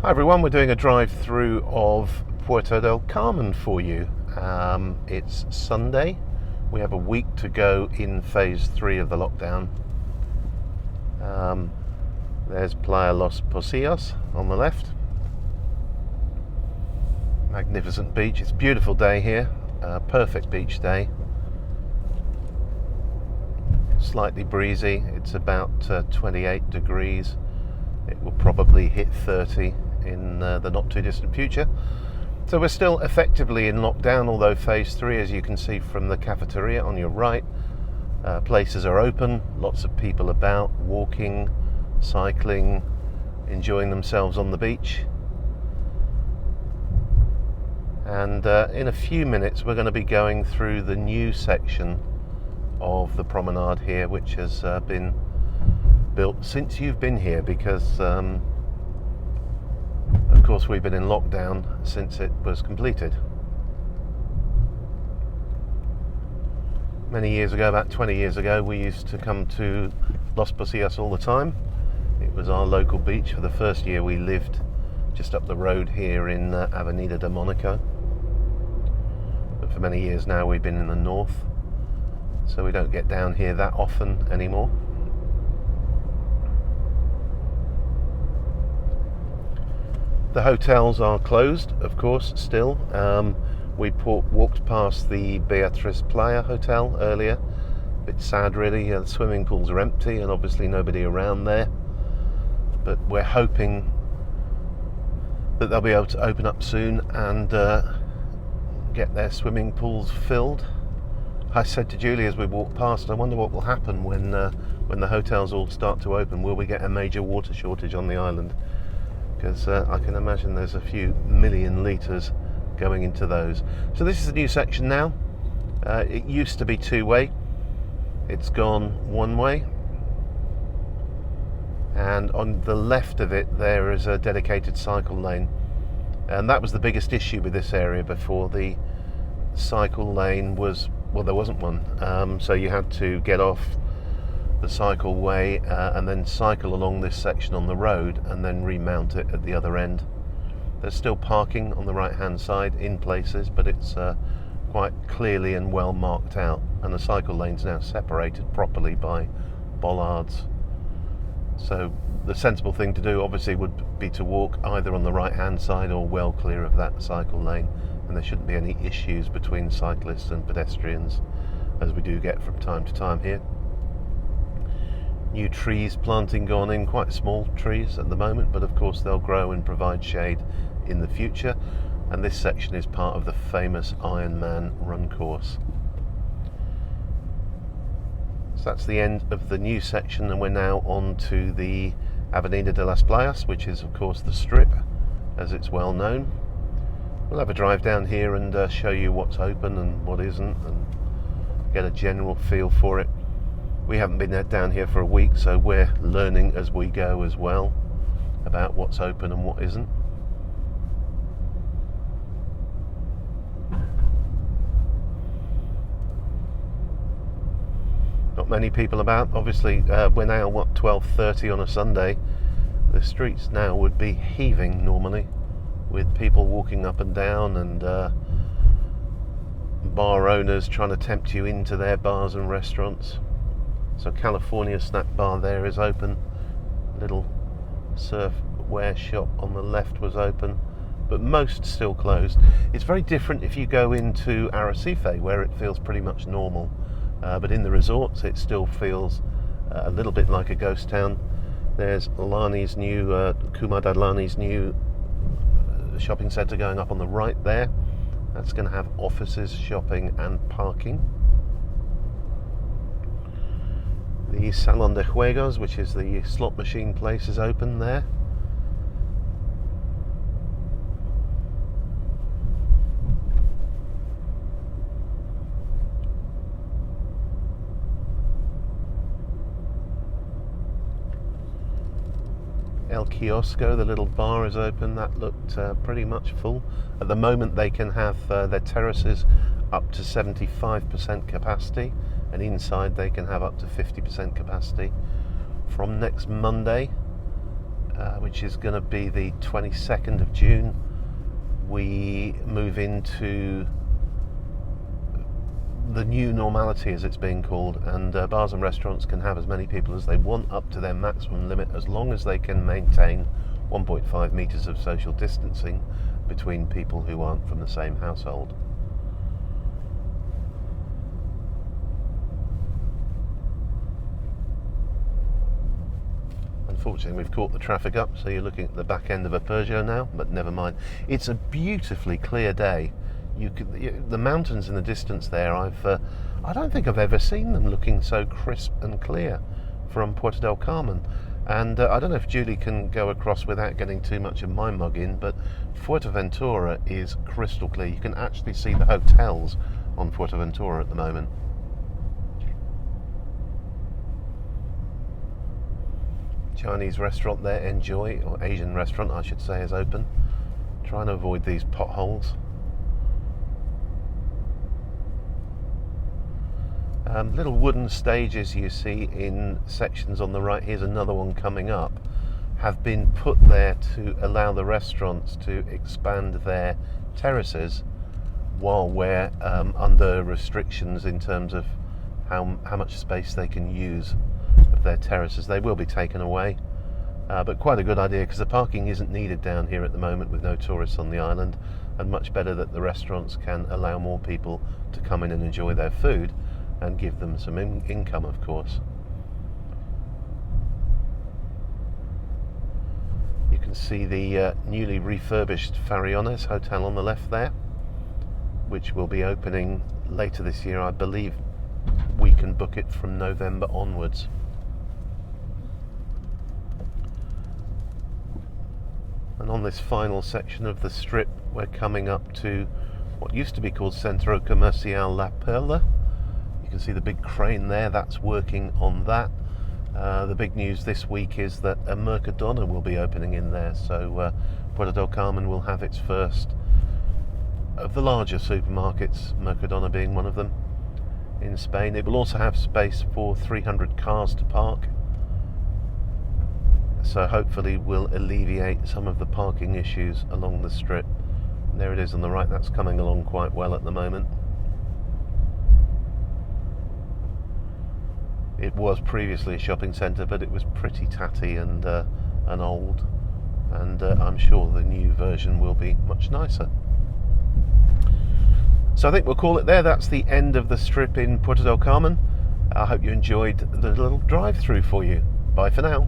Hi everyone, we're doing a drive-through of Puerto del Carmen for you. It's Sunday. We have a week to go in phase 3 of the lockdown. There's Playa Los Positas on the left. Magnificent beach. It's a beautiful day here. Perfect beach day. Slightly breezy. It's about 28 degrees. It will probably hit 30 in the not too distant future. So we're still effectively in lockdown, although phase 3, as you can see from the cafeteria on your right, places are open, lots of people about, walking, cycling, enjoying themselves on the beach. And in a few minutes we're going to be going through the new section of the promenade here, which has been built since you've been here, because of course we've been in lockdown since it was completed. Many years ago, about 20 years ago, we used to come to Los Positas all the time. It was our local beach. For the first year we lived just up the road here in Avenida de Monaco, but for many years now we've been in the north, so we don't get down here that often anymore. The hotels are closed, of course, still. We walked past the Beatriz Playa Hotel earlier. A bit sad, really. The swimming pools are empty and obviously nobody around there. But we're hoping that they'll be able to open up soon and get their swimming pools filled. I said to Julie as we walked past, I wonder what will happen when the hotels all start to open. Will we get a major water shortage on the island? Because I can imagine there's a few million litres going into those. So this is a new section now. It used to be two-way. It's gone one way. And on the left of it there is a dedicated cycle lane. And that was the biggest issue with this area before. The cycle lane was, well, there wasn't one. So you had to get off the cycleway and then cycle along this section on the road and then remount it at the other end. There's still parking on the right hand side in places, but it's quite clearly and well marked out, and the cycle lane's now separated properly by bollards. So the sensible thing to do obviously would be to walk either on the right hand side or well clear of that cycle lane, and there shouldn't be any issues between cyclists and pedestrians, as we do get from time to time here. New trees planting gone in, quite small trees at the moment, but of course they'll grow and provide shade in the future. And this section is part of the famous Ironman run course. So that's the end of the new section, and we're now on to the Avenida de las Playas, which is of course the strip, as it's well known. We'll have a drive down here and show you what's open and what isn't, and get a general feel for it. We haven't been down here for a week, so we're learning as we go as well about what's open and what isn't. Not many people about. Obviously, we're now, 12:30 on a Sunday. The streets now would be heaving normally, with people walking up and down and bar owners trying to tempt you into their bars and restaurants. So California Snack Bar there is open. Little surfwear shop on the left was open, but most still closed. It's very different if you go into Arrecife, where it feels pretty much normal. But in the resorts it still feels a little bit like a ghost town. There's Lani's new, Comunidad Lani's new shopping centre going up on the right there. That's going to have offices, shopping and parking. The Salon de Juegos, which is the slot machine place, is open there. El Kiosco, the little bar, is open. That looked pretty much full. At the moment they can have their terraces up to 75% capacity, and inside they can have up to 50% capacity. From next Monday, which is going to be the 22nd of June, we move into the new normality, as it's being called, and bars and restaurants can have as many people as they want, up to their maximum limit, as long as they can maintain 1.5 metres of social distancing between people who aren't from the same household. Unfortunately, we've caught the traffic up, so you're looking at the back end of a Peugeot now, but never mind. It's a beautifully clear day. The mountains in the distance there, I don't think I've ever seen them looking so crisp and clear from Puerto del Carmen. And I don't know if Julie can go across without getting too much of my mug in, but Fuerteventura is crystal clear. You can actually see the hotels on Fuerteventura at the moment. Chinese restaurant there, Enjoy, or Asian restaurant I should say, is open. Trying to avoid these potholes. Little wooden stages you see in sections on the right, here's another one coming up, have been put there to allow the restaurants to expand their terraces while we're under restrictions in terms of how much space they can use of their terraces. They will be taken away, but quite a good idea, because the parking isn't needed down here at the moment with no tourists on the island, and much better that the restaurants can allow more people to come in and enjoy their food and give them some income, of course. You can see the newly refurbished Farallones Hotel on the left there, which will be opening later this year. I believe we can book it from November onwards. And on this final section of the strip, we're coming up to what used to be called Centro Comercial La Perla. You can see the big crane there, that's working on that. The big news this week is that a Mercadona will be opening in there, so Puerto del Carmen will have its first of the larger supermarkets, Mercadona being one of them, in Spain. It will also have space for 300 cars to park, so hopefully will alleviate some of the parking issues along the strip. And there it is on the right, that's coming along quite well at the moment. It was previously a shopping centre, but it was pretty tatty and old, and I'm sure the new version will be much nicer. So I think we'll call it there. That's the end of the strip in Puerto del Carmen. I hope you enjoyed the little drive through for you. Bye for now.